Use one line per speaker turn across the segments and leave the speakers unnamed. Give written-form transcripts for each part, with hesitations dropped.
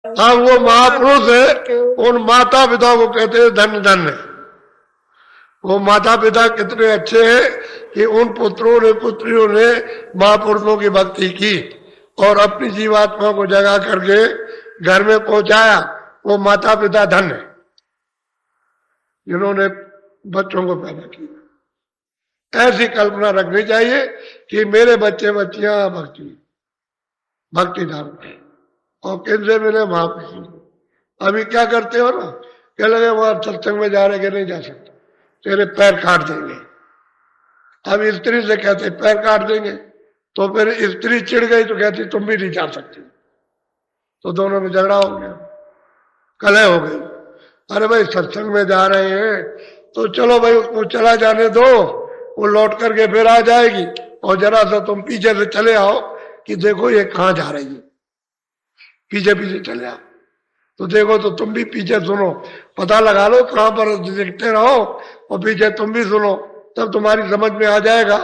हाँ, वो महापुरुष है, उन माता पिता को कहते हैं धन्य धन्य। वो माता पिता कितने अच्छे हैं कि उन पुत्रों ने पुत्रियों ने महापुरुषों की भक्ति की और अपनी जीवात्मा को जगा करके घर में पहुंचाया। वो माता पिता धन्य है जिन्होंने बच्चों को पैदा किया। ऐसी कल्पना रखनी चाहिए कि मेरे बच्चे बच्चियां भक्ति धाम और किनसे मिले, महापुरुषों। अभी क्या करते हो ना, कह लगे वहां सत्संग में जा रहे कि नहीं जा सकते, तेरे पैर काट देंगे। अब स्त्री से कहते पैर काट देंगे, तो फिर स्त्री चिढ़ गई तो कहती तुम भी नहीं जा सकती, तो दोनों में झगड़ा हो गया, कलह हो गई। अरे भाई सत्संग में जा रहे हैं तो चलो भाई उसको चला जाने दो, वो लौट करके फिर आ जाएगी, और जरा सा तुम पीछे से चले आओ कि देखो ये कहाँ जा रही है, पीछे पीछे चले आओ तो देखो, तो तुम भी पीछे सुनो, पता लगा लो कहां पर, देखते रहो और पीछे तुम भी सुनो, तब तुम्हारी समझ में आ जाएगा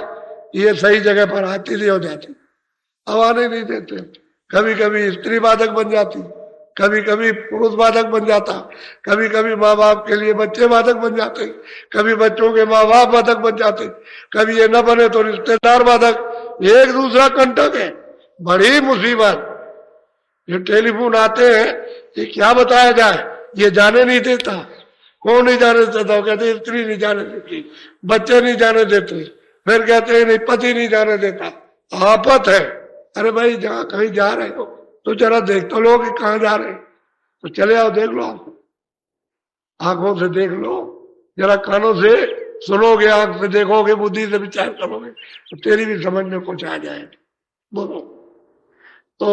ये सही जगह पर आती थी हो जाती। अब आने नहीं देते, कभी कभी स्त्री बाधक बन जाती, कभी कभी पुरुष बाधक बन जाता, कभी कभी माँ बाप के लिए बच्चे बाधक बन जाते, कभी बच्चों के माँ बाप बाधक बन जाते, कभी ये न बने तो रिश्तेदार बाधक, एक दूसरा कंटक है, बड़ी मुसीबत। ये टेलीफोन आते हैं, ये क्या बताया जाए, ये जाने नहीं देता। कौन नहीं जाने देता? कहते स्त्री नहीं जाने देती, बच्चे नहीं जाने देते, फिर कहते हैं नहीं पति नहीं जाने देता। आफत है। अरे भाई जहाँ कहीं जा रहे हो तो जरा देख तो लो कि कहाँ जा रहे हैं, तो चले आओ देख लो, आंखों से देख लो, जरा कानों से सुनोगे, आंख से देखोगे, बुद्धि से विचार करोगे तो तेरी भी समझ में कुछ आ जाएगा। बोलो। तो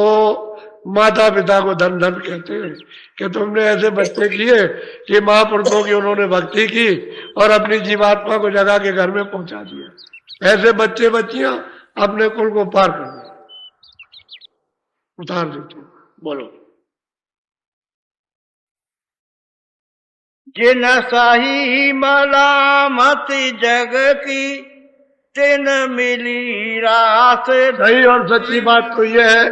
माता पिता को धन धन कहते हैं कि तुमने ऐसे बच्चे किए कि महापुरुषों की उन्होंने भक्ति की और अपनी जीवात्मा को जगा के घर में पहुंचा दिया। ऐसे बच्चे बच्चियां अपने कुल को पार कर दिया, उतार देते। बोलो।
जिन सही मलामत जग की तिन मिली रास।
सही और सच्ची बात तो यह है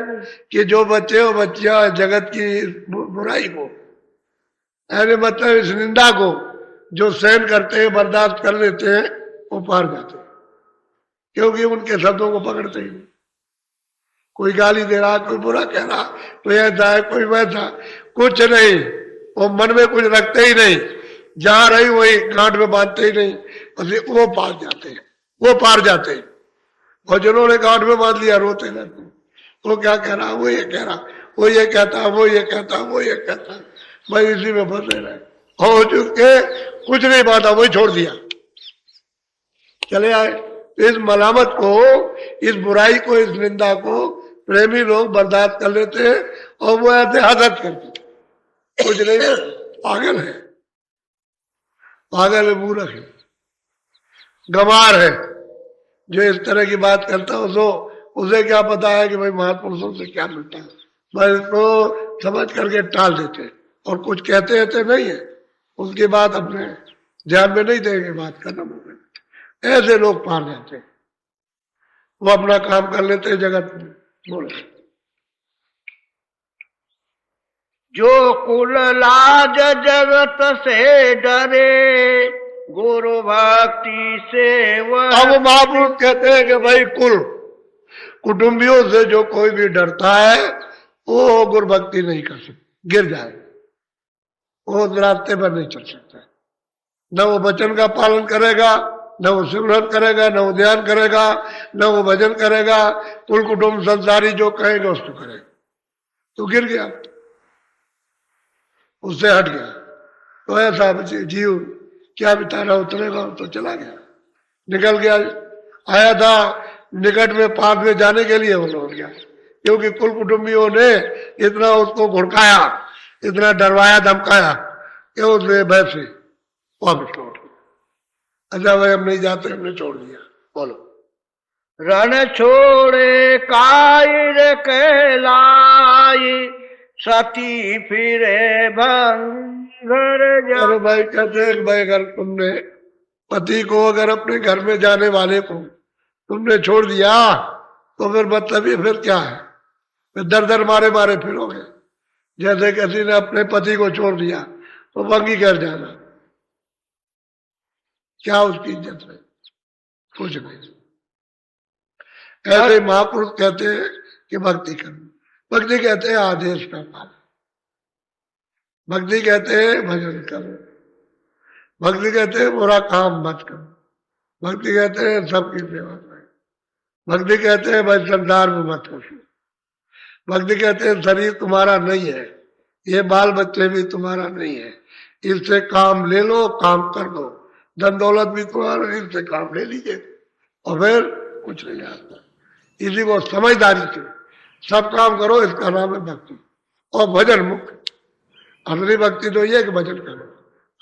कि जो बच्चे और बच्चियां जगत की बुराई को, अरे मतलब इस निंदा को जो सहन करते हैं, बर्दाश्त कर लेते हैं, वो पार जाते हैं, क्योंकि उनके शब्दों को पकड़ते ही नहीं। कोई गाली दे रहा, कोई बुरा कह रहा, कोई ऐसा है, कोई वैसा, कुछ नहीं, वो मन में कुछ रखते ही नहीं, जहां रही वही गांठ में बांधते ही नहीं, वो पार जाते हैं, वो पार जाते हैं। और जिन्होंने गांठ में बांध लिया रोते रहते, वो क्या कह रहा, वो ये कह रहा, वो ये कहता, वो ये कहता, वो ये कहता, भाई इसी में फंसे रहे, हो चुके कुछ नहीं बांधा, वही छोड़ दिया, चले आए। इस मलामत को, इस बुराई को, इस निंदा को प्रेमी लोग बर्दाश्त कर लेते हैं और वो ऐसे हदत करते, कुछ नहीं, पागल है, पागल है, मूर्ख है, गंवार है जो इस तरह की बात करता है। उसको उसे क्या पता है कि भाई महापुरुषों से क्या मिलता है, बस तो समझ करके टाल देते और कुछ कहते रहते नहीं है, उसकी बात अपने ध्यान में नहीं देंगे, बात करना मुझे। ऐसे लोग पार जाते हैं, वो अपना काम कर लेते हैं जगत में। बोले।
जो कुल लाज जगत से डरे गुरु भक्ति से
अब महापुरुष कहते हैं कि भाई कुल कुटुंबियों से जो कोई भी डरता है वो गुरु भक्ति नहीं कर सकता, गिर जाए, वो रास्ते पर नहीं चल सकता, न वो वचन का पालन करेगा, न वो सिमरन करेगा, न वो ध्यान करेगा, न वो भजन करेगा, कुल कुटुंब संसारी जो कहेगा उसको करेगा, तो गिर गया, उससे हट गया। तो ऐसा जीव क्या बिताना, उतरेगा तो चला गया, निकल गया, आया था निकट में पास में जाने के लिए वो लौट गया, क्योंकि कुल कुटुंबियों ने इतना उसको घुड़काया, इतना डरवाया धमकाया कि उसने भय से वापस लौट गया। अच्छा भाई हम नहीं जाते, हमने छोड़ दिया। बोलो।
रण छोड़े कायर कहलाई सती फिरे भंगर।
अरे भाई कहते हैं भाई अगर तुमने पति को, अगर अपने घर में जाने वाले को तुमने छोड़ दिया तो फिर मतलब ये फिर क्या है, फिर दर दर मारे मारे फिरोगे, जैसे किसी ने अपने पति को छोड़ दिया तो बंगी कर जाना, क्या उसकी इज्जत है? कुछ नहीं। ऐसे महापुरुष कहते हैं कि भक्ति करो। भक्ति कहते हैं आदेश का पालन, भक्ति कहते हैं भजन करो, भक्ति कहते हैं बुरा काम मत करो, भक्ति कहते हैं सबकी सेवा करो, भक्ति कहते हैं भाई संसार में मत खुश, भक्ति कहते हैं शरीर तुम्हारा नहीं है, ये बाल बच्चे भी तुम्हारा नहीं है, इससे काम ले लो, काम कर दो, धन दौलत भी तुम्हारा, इससे काम ले लीजिए और फिर कुछ नहीं आता। इसी को समझदारी से सब काम करो, इसका नाम है भक्ति। और भजन मुख्य असली भक्ति तो ये कि भजन करो,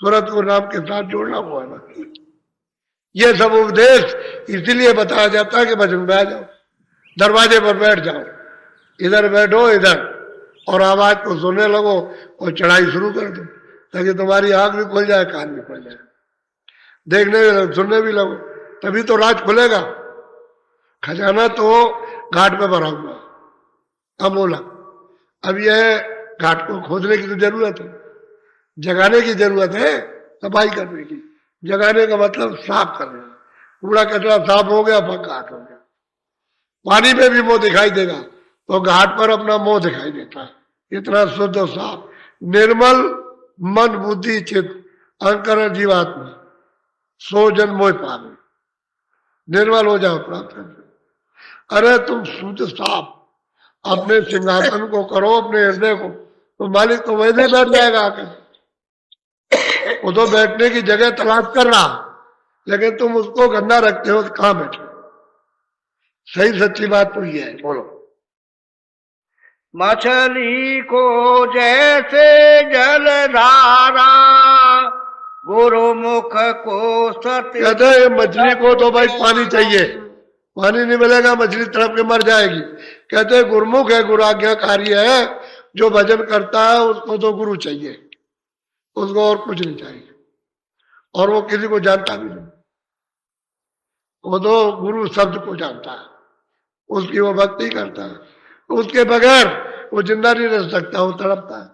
सूरत को नाम के साथ जोड़ना हुआ है भक्ति। ये सब उपदेश इसीलिए बताया जाता है कि भजन में आ जाओ, दरवाजे पर बैठ जाओ, इधर बैठो इधर और आवाज को सुनने लगो और चढ़ाई शुरू कर दो, ताकि तुम्हारी आंख भी खुल जाए, कान भी खुल जाए, देखने भी लगो, सुनने भी लगो, तभी तो राज खुलेगा। खजाना तो घाट पे भरा हुआ, अब बोला अब यह घाट को खोदने की तो जरूरत है, जगाने की जरूरत है, सफाई करने की। जगाने का मतलब साफ करना, कूड़ा कचरा साफ हो गया, घाट हो गया। पानी में भी मुंह दिखाई देगा तो घाट पर अपना मुंह दिखाई देता है, इतना शुद्ध और साफ निर्मल मन बुद्धि चित्त अंकर जीवात्मा सो जन मोह पावे, निर्मल हो जाओ प्राप्त कर। अरे तुम शुद्ध साफ अपने सिंहासन को करो, अपने हृदय को, तो मालिक तो वैसे बैठ जाएगा आकर। वो तो बैठने की जगह तलाश कर रहा, लेकिन तुम उसको गंदा रखते हो तो कहां बैठे? सही सच्ची बात तो ये है। बोलो।
मछली को जैसे जलधारा गुरुमुख को सत्य।
कहते हैं मछली को तो भाई पानी चाहिए, पानी नहीं मिलेगा मछली तड़प के मर जाएगी। कहते हैं गुरुमुख है, गुरु आज्ञाकारी है, जो भजन करता है उसको तो गुरु चाहिए, उसको और कुछ नहीं चाहिए, और वो किसी को जानता भी नहीं, वो तो गुरु शब्द को जानता है, उसकी वो भक्ति करता है, उसके बगैर वो जिंदा नहीं रह सकता, वो तड़पता है।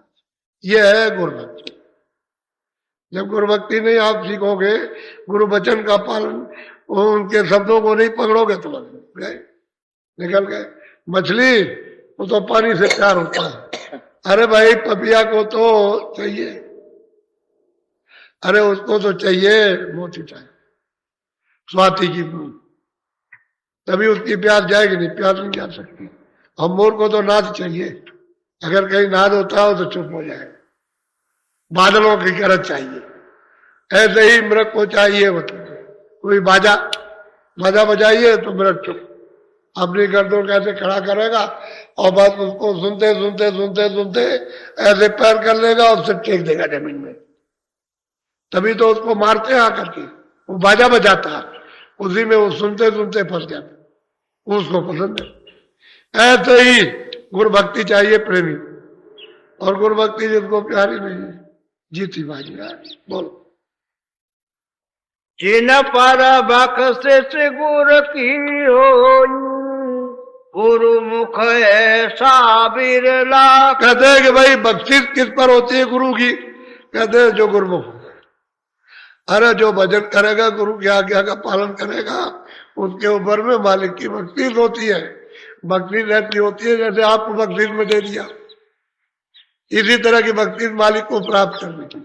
ये है गुरुभक्ति। जब गुरुभक्ति नहीं आप सीखोगे, गुरु वचन का पालन, उनके शब्दों को नहीं पकड़ोगे तो गए, निकल गए। मछली वो तो पानी से प्यार होता है। अरे भाई पपिया को तो चाहिए, अरे उसको तो चाहिए मोती चाहिए, स्वाति की बूंद, तभी उसकी प्यास जाएगी, नहीं प्यास नहीं जा सकती। हम मोर को तो नाद चाहिए, अगर कहीं नाद होता हो तो चुप हो जाए, बादलों की करत चाहिए। ऐसे ही मृग को चाहिए, मतलब कोई बाजा बजाइए तो मृग चुप, अपनी गर्दन कैसे खड़ा करेगा और बस उसको सुनते सुनते सुनते सुनते ऐसे पैर कर लेगा और सिर टेक देगा जमीन में, तभी तो उसको मारते हैं आकर के। वो बाजा बजाता है, उसी में वो सुनते सुनते फंस जाता, उसको पसंद है। ऐसे ही गुरु भक्ति चाहिए प्रेमी, और गुरु भक्ति जिसको प्यारी नहीं है जीती बाजी। बोलो।
जिन पर बख्शिश गुरु की हो, गुरु मुख ऐसा बिरला।
कहते हैं कि भाई बख्शिश किस पर होती है गुरु की? कहते हैं जो गुरुमुख। अरे जो भजन करेगा, गुरु की आज्ञा का पालन करेगा, उसके ऊपर में मालिक की बख्शिश होती है। बख्शिश ऐसी होती है जैसे आपको बख्शिश में दे दिया, इसी तरह की बख्शिश मालिक को प्राप्त करने की।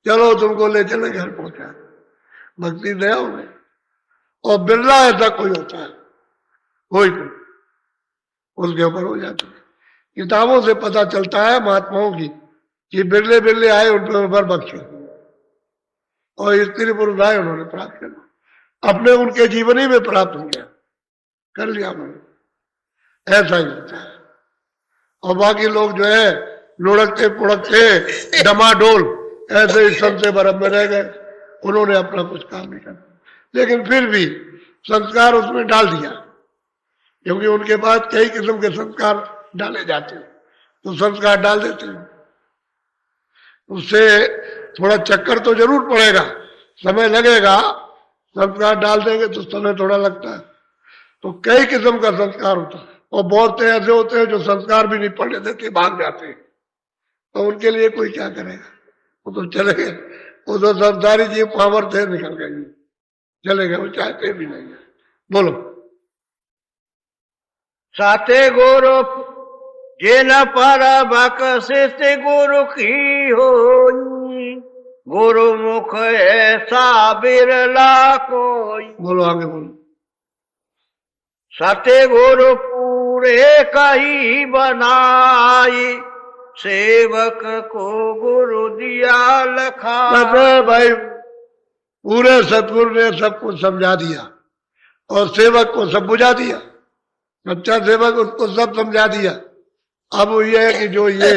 चलो तुमको ले चले घर पहुंचा, बख्शिश दया उन्हें। और बिरला ऐसा कोई होता है, कोई उसके ऊपर हो जाता है। किताबों से पता चलता है महात्माओं की कि बिरले बिरले आए उनके ऊपर बख्शिश, और स्त्री पुरुष आए उन्होंने प्राप्त किया, अपने उनके जीवनी में प्राप्त हो गया, कर लिया उन्होंने। ऐसा ही होता है। और बाकी लोग जो है लुढ़कते पुढ़कते डमाडोल ऐसे ही संत से बरफ में रह गए, उन्होंने अपना कुछ काम नहीं किया, लेकिन फिर भी संस्कार उसमें डाल दिया, क्योंकि उनके पास कई किस्म के संस्कार डाले जाते हैं, तो संस्कार डाल देते हैं। उससे थोड़ा चक्कर तो जरूर पड़ेगा, समय लगेगा, संस्कार डाल देंगे तो समय थोड़ा लगता है। तो कई किस्म का संस्कार होता है, और बहुत ऐसे होते हैं जो संस्कार भी नहीं पढ़ने देते, भाग जाते हैं, तो उनके लिए कोई क्या करेगा? वो तो चले गए, वो तो सरदारी जी पावर थे, निकल गए, चले गए, वो चाहते भी नहीं है। बोलो।
साते गुरु जिन पर बख्शिश गुरु की होई, गुरु मुख ऐसा बिरला कोई।
बोलो आगे बोलो।
सत्य गुरु पूरे कही बनाई, सेवक को गुरु दिया लखा।
बस भाई पूरे सतगुरु ने सबको समझा दिया और सेवक को सब बुझा दिया। सच्चा सेवक उसको सब समझा दिया। अब वो ये है कि जो ये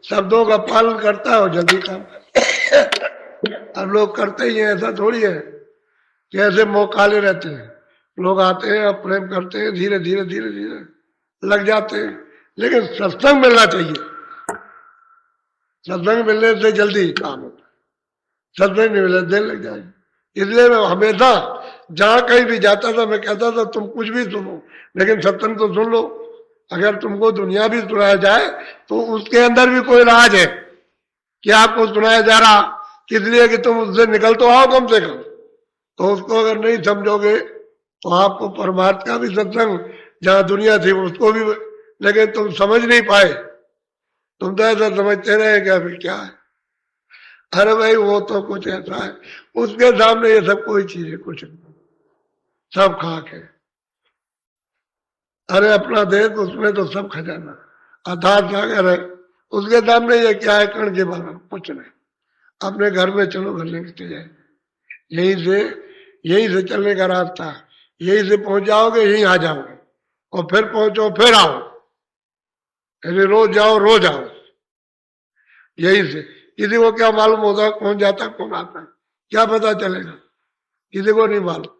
शब्दों का पालन करता है वो जल्दी काम करता है। अब लोग करते ही हैं, ऐसा थोड़ी है कि ऐसे मौकाले रहते हैं। लोग आते हैं और प्रेम करते हैं, धीरे धीरे धीरे धीरे लग जाते हैं। लेकिन सत्संग मिलना चाहिए, सत्संग मिलने से जल्दी काम होता है। सत्संग नहीं मिले देर लग जाएगी। इसलिए मैं हमेशा जहां कहीं भी जाता था मैं कहता था तुम कुछ भी सुनो लेकिन सत्संग तो सुन लो। अगर तुमको दुनिया भी सुनाया जाए तो उसके अंदर भी कोई राज है कि आपको सुनाया जा रहा, इसलिए कि तुम उससे निकल तो आओ कम से कम। तो उसको अगर नहीं समझोगे तो आपको परमार्थ का भी सत्संग जहां दुनिया थी उसको भी, लेकिन तुम समझ नहीं पाए। तुम तो ऐसा समझते रहे कि अभी क्या है, अरे भाई वो तो कुछ ऐसा है, उसके सामने ये सब कोई चीज है कुछ नहीं, सब खाक है। अरे अपना देश उसमें तो सब खजाना अर्थात सागर है, उसके सामने ये क्या है कण के बारे में कुछ नहीं। अपने घर में चलो घर लेके जाए, यहीं से चलने का रास्ता, यहीं से पहुंच जाओगे यहीं आ जाओगे और फिर पहुंचो फिर आओ, यानी रोज जाओ रोज आओ यहीं से। किसी को क्या मालूम होता कौन जाता कौन आता है, क्या पता चलेगा? किसी को नहीं मालूम।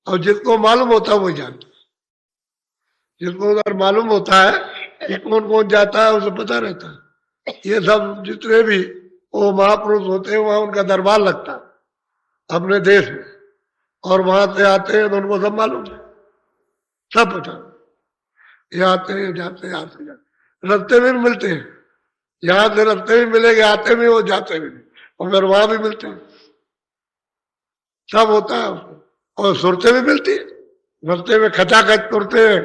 और जिसको मालूम होता है वही जानता, जिसको उधर मालूम होता है कि कौन कौन जाता है उसे पता रहता है। ये सब जितने भी वो महापुरुष होते हैं वहां उनका दरबार लगता है अपने देश में, और वहां से आते हैं तो उनको सब मालूम है, सब पता। ये आते हैं जाते हैं आते जाते, रास्ते में मिलते हैं, यहाँ से रास्ते में मिलेंगे आते में वो जाते में, और फिर वहां भी मिलते हैं, सब होता है उसको। और सुरतें भी मिलती है रास्ते में, खचाखच तुरते हैं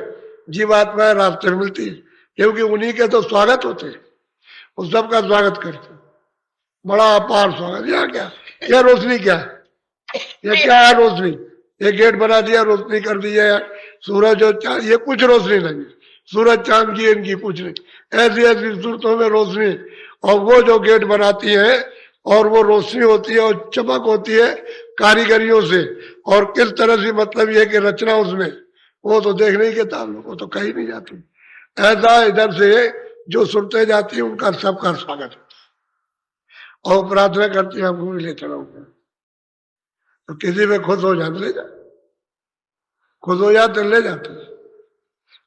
जीवात्मा रास्ते में मिलती है, क्योंकि उन्हीं के तो स्वागत होते हैं, वो सबका स्वागत करते हैं, बड़ा अपार स्वागत। यहाँ क्या यह रोशनी क्या है, ये क्या है रोशनी, ये गेट बना दिया रोशनी कर दी है, सूरज और चांद ये कुछ रोशनी नहीं है, सूरज चांद की इनकी कुछ नहीं, ऐसी ऐसी सूरतों में रोशनी। और वो जो गेट बनाती है और वो रोशनी होती है और चमक होती है कारीगरियों से, और किस तरह से मतलब ये कि रचना उसमें, वो तो देखने के ताल्लुक, वो तो कहीं नहीं जाती। ऐसा इधर से जो सुनते जाती है उनका सबका स्वागत होता है और प्रार्थना करती है हमको भी ले चलो। तो किसी में खुश हो जाते ले जा, खुश हो जाते ले जाते।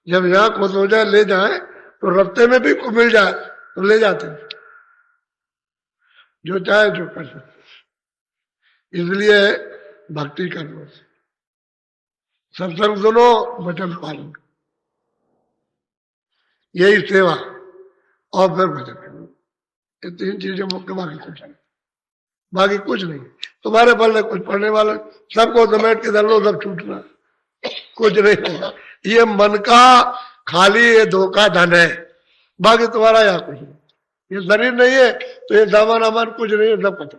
जब यहाँ खुश हो जाए ले जाए तो रास्ते में भी मिल जाए तो ले जाते, जो चाहे जो कर सकते। इसलिए भक्ति करो, सत्संग सुनो, वचन पालन, यही सेवा, और फिर भजन करो। ये तीन चीजें मुख्य, बाकी कुछ नहीं। तुम्हारे पढ़ने कुछ पढ़ने वाला सबको समेट के धर लो, सब छूटना कुछ नहीं होगा। ये मन का खाली ये धोखा धन है, बाकी तुम्हारा यहाँ कुछ नहीं। ये शरीर नहीं है तो ये सामान हमारा कुछ नहीं है, सब पता।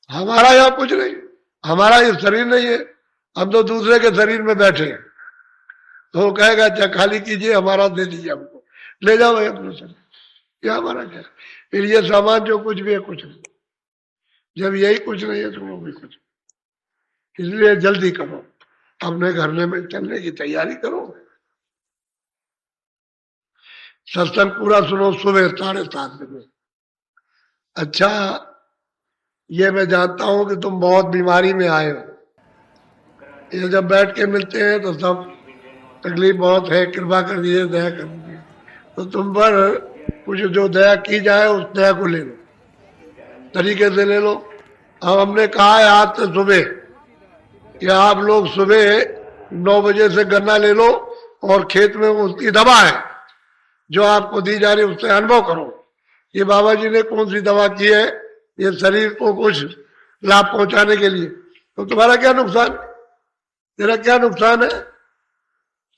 हमारा यहाँ कुछ नहीं, हमारा ये शरीर नहीं है, हम तो दूसरे के शरीर में बैठे हैं। तो वो कहेगा अच्छा खाली कीजिए, हमारा दे दीजिए हमको, ले जाओ भाई अपना शरीर, ये हमारा क्या। फिर ये सामान जो कुछ भी है कुछ नहीं, जब यही कुछ नहीं है तो वो भी कुछ। इसलिए जल्दी करो, अपने घर में चलने की तैयारी करो। सत्संग पूरा सुनो सुबह 7:30 बजे। अच्छा ये मैं जानता हूं कि तुम बहुत बीमारी में आए हो, ये जब बैठ के मिलते हैं तो सब तकलीफ बहुत है, कृपा कर दीजिए, दया कर दीजिए। तो तुम पर कुछ जो दया की जाए उस दया को ले लो, तरीके से ले लो। अब हमने कहा है आज से सुबह कि आप लोग सुबह 9 बजे से गन्ना ले लो और खेत में उसकी दवा है जो आपको दी जा रही उससे अनुभव करो ये बाबा जी ने कौन सी दवा की है, ये शरीर को कुछ लाभ पहुंचाने के लिए, तो तुम्हारा क्या नुकसान, तेरा क्या नुकसान है।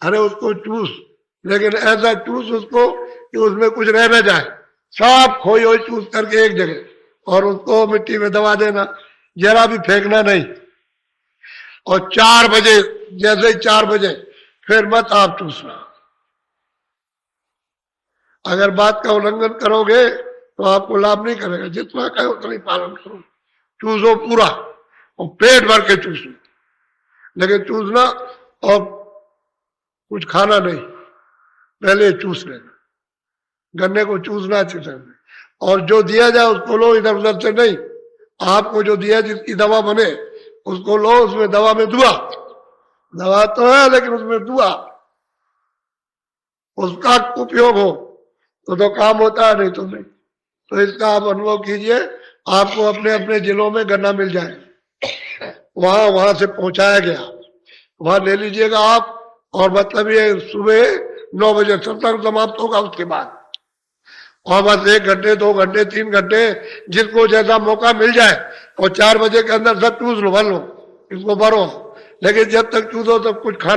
अरे उसको चूस, लेकिन ऐसा चूस उसको कि उसमें कुछ रह न जाए, सब खोई हुई चूस करके एक जगह, और उसको मिट्टी में दबा देना, जरा भी फेंकना नहीं। और 4 बजे, जैसे ही 4 बजे फिर मत आप चूसना। अगर बात का उल्लंघन करोगे तो आपको लाभ नहीं करेगा, जितना कहे उतना ही पालन करो, चूसो पूरा और पेट भर के चूसो, लेकिन चूसना और कुछ खाना नहीं, पहले चूस लेना, गन्ने को चूसना अच्छी तरह, और जो दिया जाए उसको लो, इधर उधर से नहीं। आपको जो दिया जिसकी दवा बने उसको लो, उसमें दवा में दुआ, दवा तो है लेकिन उसमें दुआ, उसका उपयोग हो तो काम होता है, नहीं तो नहीं। तो इसका आप अनुभव कीजिए, आपको अपने अपने जिलों में गन्ना मिल जाए, वहां से पहुंचाया गया, वहां ले लीजिएगा आप। और मतलब ये सुबह 9 बजे सत्संग समाप्त होगा, उसके बाद और बस 1 घंटे 2 घंटे 3 घंटे जिसको जैसा मौका मिल जाए, और 4 बजे के अंदर सब चूस लो, भर लो, इसको भरो, लेकिन जब तक चूसो तब कुछ खाना